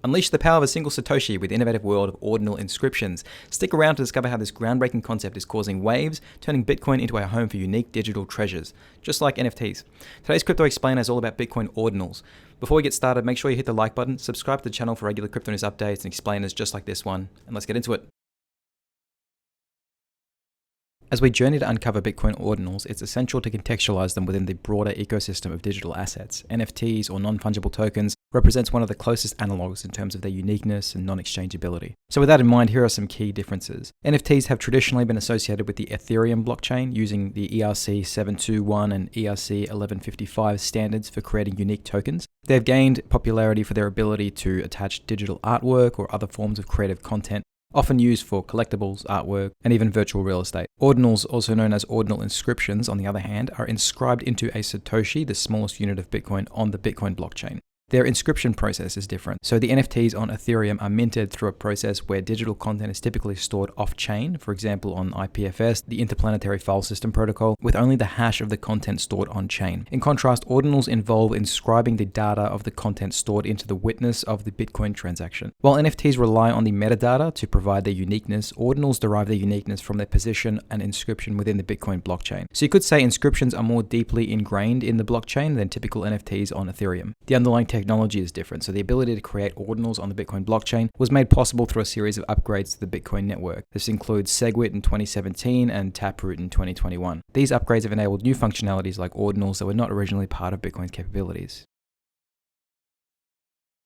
Unleash the power of a single Satoshi with the innovative world of ordinal inscriptions. Stick around to discover how this groundbreaking concept is causing waves, turning Bitcoin into a home for unique digital treasures, just like NFTs. Today's Crypto Explainer is all about Bitcoin ordinals. Before we get started, make sure you hit the like button, subscribe to the channel for regular crypto news updates and explainers just like this one, and let's get into it. As we journey to uncover Bitcoin ordinals, it's essential to contextualize them within the broader ecosystem of digital assets. NFTs, or non-fungible tokens, represents one of the closest analogs in terms of their uniqueness and non-exchangeability. So with that in mind, here are some key differences. NFTs have traditionally been associated with the Ethereum blockchain, using the ERC 721 and ERC 1155 standards for creating unique tokens. They have gained popularity for their ability to attach digital artwork or other forms of creative content, often used for collectibles, artwork, and even virtual real estate. Ordinals, also known as ordinal inscriptions, on the other hand, are inscribed into a Satoshi, the smallest unit of Bitcoin, on the Bitcoin blockchain. Their inscription process is different. So the NFTs on Ethereum are minted through a process where digital content is typically stored off-chain, for example on IPFS, the Interplanetary File System Protocol, with only the hash of the content stored on-chain. In contrast, ordinals involve inscribing the data of the content stored into the witness of the Bitcoin transaction. While NFTs rely on the metadata to provide their uniqueness, ordinals derive their uniqueness from their position and inscription within the Bitcoin blockchain. So you could say inscriptions are more deeply ingrained in the blockchain than typical NFTs on Ethereum. The underlying technology is different, so the ability to create ordinals on the Bitcoin blockchain was made possible through a series of upgrades to the Bitcoin network. This includes SegWit in 2017 and Taproot in 2021. These upgrades have enabled new functionalities like ordinals that were not originally part of Bitcoin's capabilities.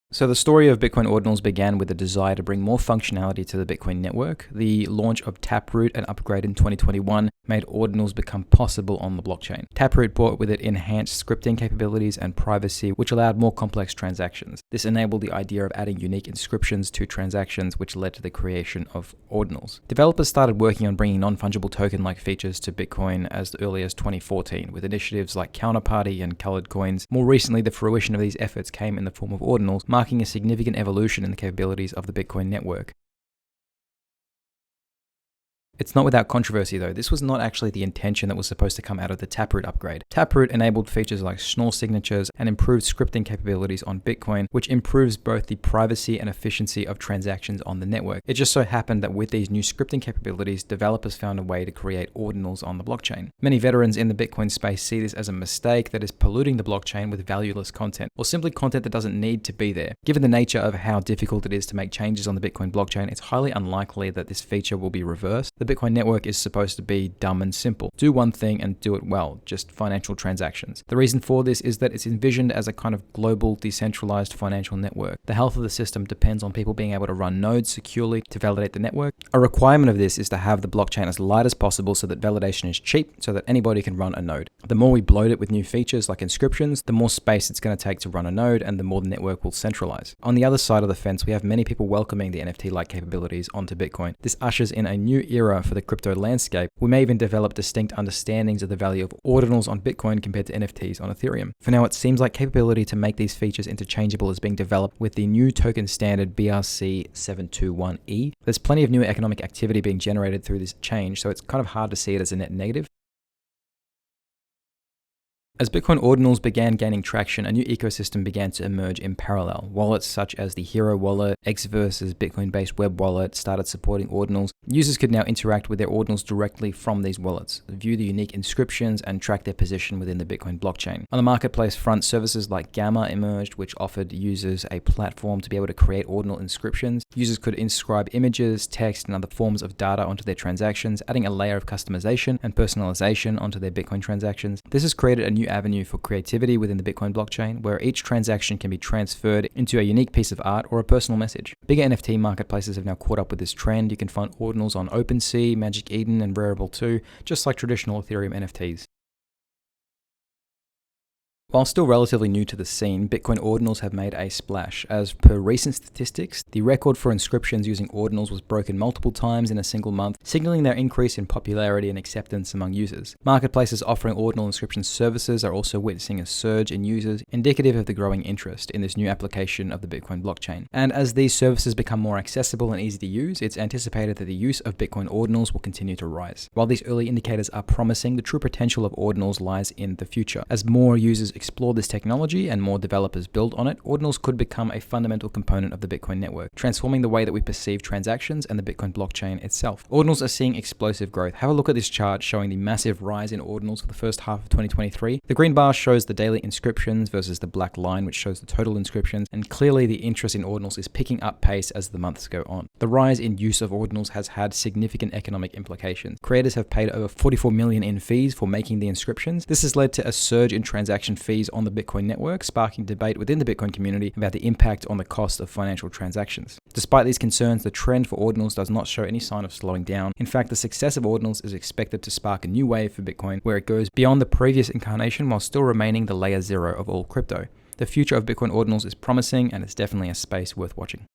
So the story of Bitcoin ordinals began with the desire to bring more functionality to the Bitcoin network. The launch of Taproot, an upgrade in 2021, made ordinals become possible on the blockchain. Taproot brought with it enhanced scripting capabilities and privacy, which allowed more complex transactions. This enabled the idea of adding unique inscriptions to transactions, which led to the creation of ordinals. Developers started working on bringing non-fungible token-like features to Bitcoin as early as 2014, with initiatives like Counterparty and colored coins. More recently, the fruition of these efforts came in the form of ordinals, marking a significant evolution in the capabilities of the Bitcoin network. It's not without controversy though. This was not actually the intention that was supposed to come out of the Taproot upgrade. Taproot enabled features like Schnorr signatures and improved scripting capabilities on Bitcoin, which improves both the privacy and efficiency of transactions on the network. It just so happened that with these new scripting capabilities, developers found a way to create ordinals on the blockchain. Many veterans in the Bitcoin space see this as a mistake that is polluting the blockchain with valueless content, or simply content that doesn't need to be there. Given the nature of how difficult it is to make changes on the Bitcoin blockchain, it's highly unlikely that this feature will be reversed. The Bitcoin network is supposed to be dumb and simple. Do one thing and do it well, just financial transactions. The reason for this is that it's envisioned as a kind of global, decentralized financial network. The health of the system depends on people being able to run nodes securely to validate the network. A requirement of this is to have the blockchain as light as possible so that validation is cheap, so that anybody can run a node. The more we bloat it with new features like inscriptions, the more space it's going to take to run a node and the more the network will centralize. On the other side of the fence, we have many people welcoming the NFT-like capabilities onto Bitcoin. This ushers in a new era for the crypto landscape. We may even develop distinct understandings of the value of ordinals on Bitcoin compared to NFTs on Ethereum. For now, it seems like capability to make these features interchangeable is being developed with the new token standard BRC 721E. There's plenty of new economic activity being generated through this change, so it's kind of hard to see it as a net negative. As Bitcoin ordinals began gaining traction, a new ecosystem began to emerge in parallel. Wallets such as the Hero wallet, Xverse's Bitcoin-based web wallet started supporting ordinals. Users could now interact with their ordinals directly from these wallets, view the unique inscriptions, and track their position within the Bitcoin blockchain. On the marketplace front, services like Gamma emerged, which offered users a platform to be able to create ordinal inscriptions. Users could inscribe images, text, and other forms of data onto their transactions, adding a layer of customization and personalization onto their Bitcoin transactions. This has created a new avenue for creativity within the Bitcoin blockchain, where each transaction can be transferred into a unique piece of art or a personal message. Bigger NFT marketplaces have now caught up with this trend. You can find ordinals on OpenSea, Magic Eden, and Rarible 2, just like traditional Ethereum NFTs. While still relatively new to the scene, Bitcoin ordinals have made a splash. As per recent statistics, the record for inscriptions using ordinals was broken multiple times in a single month, signaling their increase in popularity and acceptance among users. Marketplaces offering ordinal inscription services are also witnessing a surge in users, indicative of the growing interest in this new application of the Bitcoin blockchain. And as these services become more accessible and easy to use, it's anticipated that the use of Bitcoin ordinals will continue to rise. While these early indicators are promising, the true potential of ordinals lies in the future. As more users explore this technology and more developers build on it, Ordinals could become a fundamental component of the Bitcoin network, transforming the way that we perceive transactions and the Bitcoin blockchain itself. Ordinals are seeing explosive growth. Have a look at this chart showing the massive rise in Ordinals for the first half of 2023. The green bar shows the daily inscriptions versus the black line, which shows the total inscriptions, and clearly the interest in Ordinals is picking up pace as the months go on. The rise in use of Ordinals has had significant economic implications. Creators have paid over $44 million in fees for making the inscriptions. This has led to a surge in transaction fees on the Bitcoin network, sparking debate within the Bitcoin community about the impact on the cost of financial transactions. Despite these concerns, the trend for Ordinals does not show any sign of slowing down. In fact, the success of Ordinals is expected to spark a new wave for Bitcoin, where it goes beyond the previous incarnation while still remaining the layer zero of all crypto. The future of Bitcoin Ordinals is promising, and it's definitely a space worth watching.